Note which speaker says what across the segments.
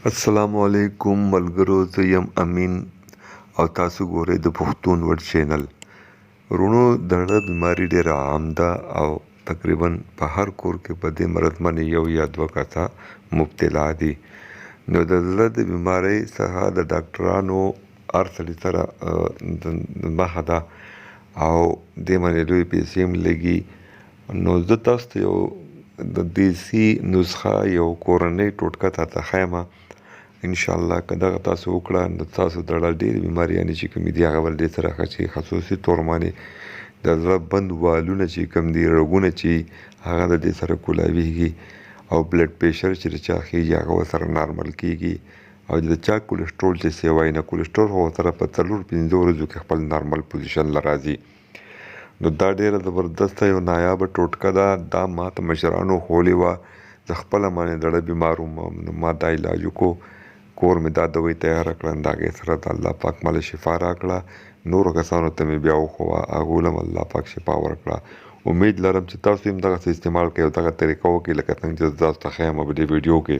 Speaker 1: السلام علیکم ملګرو، زه یم امین او تاسو ګورئ د پښتون ورډ چینل. ورونو، د زړه بیماري ډېره عام ده او تقریبا په هر کور کې په دې مرض باندې یو یا دوه کسه مبتلا دي. نو د زړه د بیمارۍ څخه د ډاکټرانو هر سړي سره مخه ده او دې باندې لوی پیسې هم لګي. نو زه تاسو ته یو د دیسي نسخه یو کورنۍ ټوټکه تاته ښیم. انشاءالله که دغه تاسو وکړه نو تاسو د زړه ډېرې بیماریانې چې کومې دي هغه به ډېر سره ښه شي. خصوصي طور باندې د زړه بند والونه چې کوم دي، رګونه چې هغه د دې سره کولاویږي او بلډ پریشر چې د چا خیږي هغه ورسره نارمل کیږي او د چا کولیسټرول چې سیوای نه کولیسټرول خو ورسره په 4-5 ورځو کې خپل نارمل پوزیشن له راځي. نو دا ډېره زبردسته یو نایابه ټوټکه ده. دا ما ته مشرانو ښولې وه. زه خپله باندې د زړه بیمار وم نو ما دا علاج وکړو. کور مې دا دوی تیاره کړه، د هغې سره د الله پاک مله شفا راکړه. نورو کسانو ته مې بیا وښوه، هغو له هم الله پاک شفا ورکړه. امید لرم چې تاسو هم دغسې استعمال کوئ او دغه طریقه وکړئ لکه څنګه چې زه تاسو ته ښیم په دې ویډیو کې.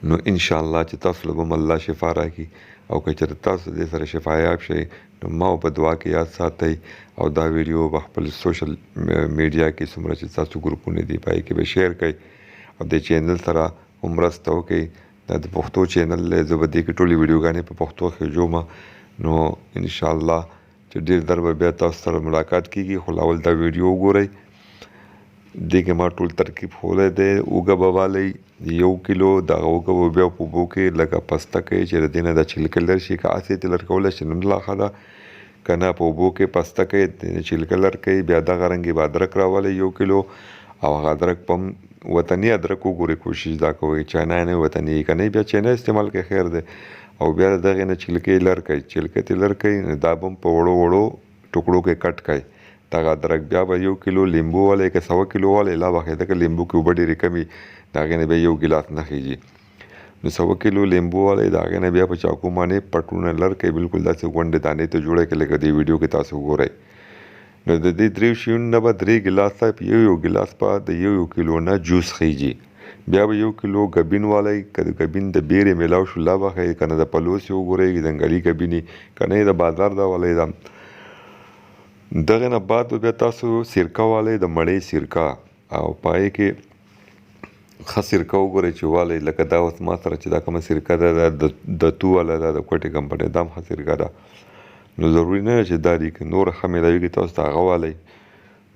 Speaker 1: نو انشاءالله چې تاسو له به هم الله شفا راکړي او که چېرې تاسو دې سره شفایاب شئ نو ما په دعا کې یاد ساتئ او دا ویډیو په خپل سوشل میډیا کې څومره چې تاسو ګروپونه دي په هغې کې به شیر کړئ او دې چینل سره هم مرسته وکړئ. دا د پښتو چینل دی، زه به دې کې ټولې ویډیوګانې په پښتو خېږوم. نو انشاءالله چې ډېر در به بیا تاسو سره ملاقات کېږي. خو اول دا ویډیو وګورئ. دې کې ما ټول ترکیب ښولی دی. اوږه به والئ 1 کیلو، دغه اوږه به بیا په اوبو کې لږه پسته کوئ چې د دې نه دا چھلکه لر شي. که هسې ترې لر کولی شئ نو لا ښه ده، که نه په اوبو کې پسته کوئ، چھلکه لر کوئ. بیا دغه رنګ به ادرک راولئ 1 کیلو او هغه ادرک په هم وطني ادرک وګورئ، کوشش دا کوئ چاینای نه وطني که نه بیا چاینای استعمال کوئ خیر دی. او بیا د دغې نه چھلکې لر کړئ. چھلکه ترې لر کړئ نو دا به هم په وړو وړو ټوکړو کې کټ کړئ. دغه ادرک بیا به 1 کیلو لیمبو والئ، که 100 کیلو والئ لا به ښه ځکه لیمبو کې اوبه ډېرې کمې، د هغې نه بیا 1 ګیلاس نه خېږي. نو 100 کیلو لیمبو والئ، د هغې نه بیا په چاقو باندې پټونه لر کړئ، بالکل داسې غونډې دانې ته جوړې کړئ لکه دې ویډیو کې تاسو وګورئ. نو د دې 3 شیانو نه به 3 ګیلاسه یو ګیلاس په د 1 کیلو نه جوس خېږي. بیا به 1 کیلو ګبین والئ، که د ګبین د بیرې میلاو شو لا به ښه، که نه د پلوسې وګورئ ځنګلي ګبینې، که نه د بازار دا والئ. دغې نه بعد به بیا تاسو سرکه والئ، د مڼې سرکه، او په هغې کې ښه سرکه وګورئ چې والئ. لکه دا اوس ما سره چې دا کومه سرکه ده دا د تو والا ده، د کوټې کمپنۍ، دا هم ښه سرکه ده. نو ضروري نه ده چې دا دي، که نور ښه میلاویږي تاسو ته هغه والئ.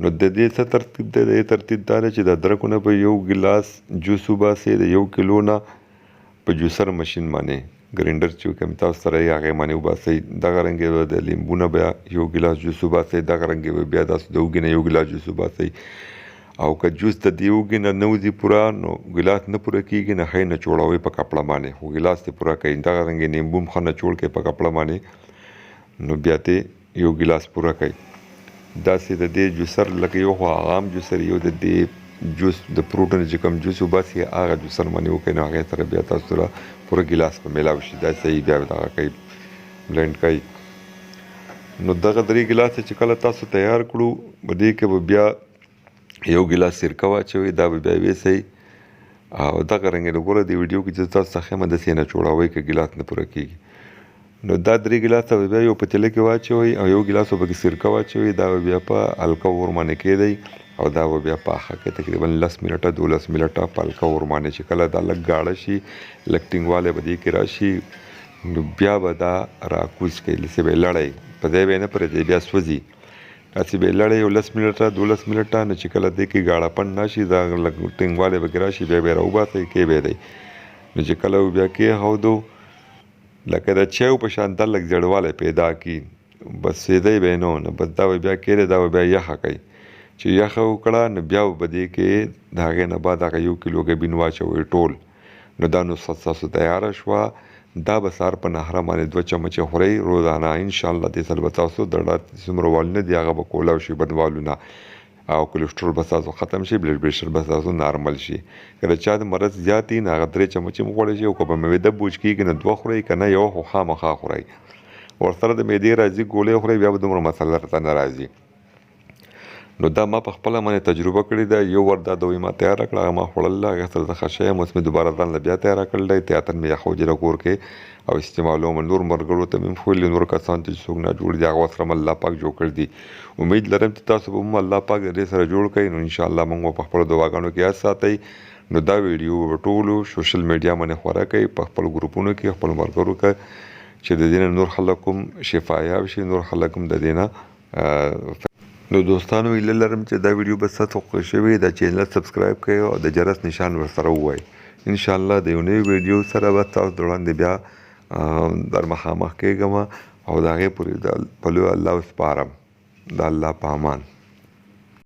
Speaker 1: نو د دې څه ترتیب دی؟ د دې ترتیب دا دی چې د ادرکو نه به 1 ګیلاس جوس وباسئ، د 1 کیلو نه په جوسر مشین باندې ګرینډر چې کوم تاسو سره یې هغې باندې وباسئ. دغه رنګې به د لیمبو نه بیا 1 ګیلاس جوس وباسئ. دغه رنګې به بیا تاسو د اوږې نه 1 ګیلاس جوس وباسئ. او که جوس د دې اوږې نه نه وځي پوره نو ګیلاس نه پوره کېږي، نه ښه نچوړوئ په کپړه باندې، خو ګیلاس دې پوره کوئ. دغه رنګې لیمبو هم ښه نچوړ کړئ په کپړه باندې، نو بیا ترې 1 ګیلاس پوره کوئ. داسې د دې جوسر لکه یو خو عام جوسر، یو د دې جوس د فروټ نه چې کوم جوس وباسي هغه جوسر باندې وکړئ، نو هغې سره بیا تاسو سره پوره ګیلاس به میلاو شي. دا صحیح بیا دغه کوئ، بلینډ کوئ. نو دغه 3 ګیلاسه چې کله تاسو تیار کړو، په دې کې به بیا 1 ګیلاس سرکه واچوئ، دا به بیا ویسئ. او دغه رنګې ګوره د ویډیو کې چې تاسو ته ښیم داسې یې نچوړوئ که ګیلاس نه پوره کېږي. نو دا 3 ګیلاسه به بیا یو پتیله کې واچوئ او 1 ګیلاس به پکې سرکه واچوئ. دا به بیا په هلکه اور باندې کېږدئ او دا به بیا پاخه کړئ تقریبا 10 منټه 12 منټه په هلکه اور باندې. چې کله دا لږ ګاړه شي، لږ ټینګوالی به دې کې راشي، نو بیا به دا راکوز کړئ، داسې به یې لړئ، په ځای به یې نه پرېږدئ، بیا سوځي. داسې به یې لړئ یو 10 منټه 12 منټه. نو چې کله دې کې ګاړه پن راشي، دا لږ ټینګوالی به کې راشي، بیا به یې راوباسئ، کېبېږدئ. نو چې کله بیا کېښودو لکه د چایو په شان دا لږ زیړوالی پیدا کړي، بس سیدی به یې نه، بس دا به بیا کېږدئ، دا به بیا یخه کوئ. چې یخه وکړه نو بیا به دې کې د هغې نه بعد هغه 1 کیلو ګبین واچوئ ټول. نو دا نسخه ستاسو تیاره شوه. دا به سهار په نهره باندې 2 چمچې خورئ روزانه. انشاءالله دې سره به تاسو د زړه څومره والونه دي هغه به کولاو شي، بدوالونه، او کولیسټرول به ستاسو ختم شي، بلډ پریشر به ستاسو نارمل شي. که د چا د مرض زیات وي نو هغه 3 چمچې هم خوړی شي، او که په معده بوج کېږي نو 2 خورئ، که نه یوه خو خامخا خورئ. ورسره د معدې راځي ګولۍ خورئ، بیا به دومره مسله درته نه راځي. نو دا ما په خپله باندې تجربه کړې ده. یو ور دا دوی ما تیاره کړه، هغه ما خوړله، هغې سره زه ښه یم. اوس مې دوباره ځان له بیا تیاره کړل دی، تیاتر مې یخ وجره کور کې او استعمالوم. نور ملګرو ته مې ښویلي، نور کسان چې څوک ناجوړ دي هغه ورسره الله پاک جوړ کړي دي. امید لرم چې تاسو به هم الله پاک د دې سره جوړ کړئ. نو انشاءالله موږ به په خپلو دعاګانو کې یاد ساتئ. نو دا ویډیو به ټولو سوشل میډیا باندې خوره کړئ، په خپل ګروپونو کې خپلو ملګرو ته، چې د دې نه نور خلک هم شفایاب شي، نور خلک هم د دې نه. نو دوستانو هیله لرم چې دا ویډیو به ستاسو خوښ شوي، دا چینل سبسکرایب کړئ او د جرس نشان ورسره ووایئ. انشاءالله د یو نوي ویډیو سره به تاسو د وړاندې بیا در مخامخ کېږم او د هغې پورې په لوی الله وسپارم. د الله په امان.